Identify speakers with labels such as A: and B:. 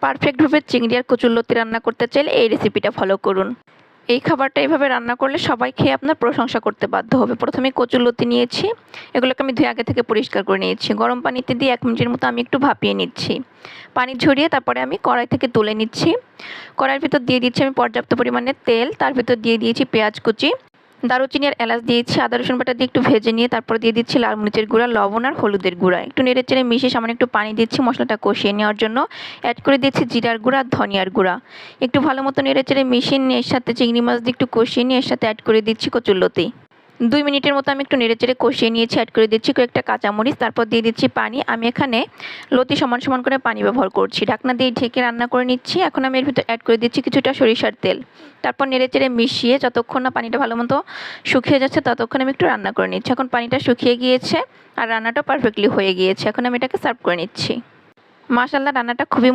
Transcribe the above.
A: পারফেক্টভাবে চিংড়ি আর কচুরলতি রান্না করতে চাইলে এই রেসিপিটা ফলো করুন। এই খাবারটা এভাবে রান্না করলে সবাই খেয়ে আপনার প্রশংসা করতে বাধ্য হবে। প্রথমে কচুরলতি নিয়েছি, এগুলোকে আমি ধুয়ে আগে থেকে পরিষ্কার করে নিয়েছি। গরম পানিতে দিয়ে 1 মিনিটের মতো আমি একটু ভাপিয়ে নিচ্ছি। পানি ঝরিয়ে তারপরে আমি কড়াই থেকে তুলে নিচ্ছি। কড়াইয়ের ভিতর দিয়ে দিচ্ছি আমি পর্যাপ্ত পরিমাণে তেল, তার ভিতর দিয়ে দিয়েছি পেঁয়াজ কুচি, দারুচিনি আর এলাচ দিয়েছি। আদা রসুন বাটা দিয়ে একটু ভেজে নিয়ে তারপর দিয়ে দিচ্ছি লাল মরিচের গুঁড়া, লবণ আর হলুদের গুঁড়া। একটু নেড়েচেড়ে মিশিয়ে সামান্য একটু পানি দিচ্ছি মশলাটা কষিয়ে নেওয়ার জন্য। অ্যাড করে দিচ্ছি জিরার গুঁড়া আর ধনিয়ার গুঁড়া। একটু ভালো মতো নেড়েচেড়ে মিশিয়ে নিয়ে এর সাথে চিংড়ি মাছ দিয়ে একটু কষিয়ে নিয়ে এর সাথে অ্যাড করে দিচ্ছি কচুরলতি। 2 মিনিটের মতো আমি একটু নেড়েচেড়ে কষিয়ে নিয়েছি। অ্যাড করে দিচ্ছি কয়েকটা কাঁচামরিচ, তারপর দিয়ে দিচ্ছি পানি। আমি এখানে লতি সমান সমান করে পানি ব্যবহার করছি। ঢাকনা দিয়ে ঢেকে রান্না করে নিচ্ছি। এখন আমি এর ভিতর অ্যাড করে দিচ্ছি কিছুটা সরিষার তেল। তারপর নেড়েচেড়ে মিশিয়ে যতক্ষণ না পানিটা ভালো মতো শুকিয়ে যাচ্ছে ততক্ষণ আমি একটু রান্না করে নিচ্ছি। এখন পানিটা শুকিয়ে গিয়েছে আর রান্নাটাও পারফেক্টলি হয়ে গিয়েছে। এখন আমি এটাকে সার্ভ করে নিচ্ছি। মাশাআল্লাহ, রান্নাটা খুবই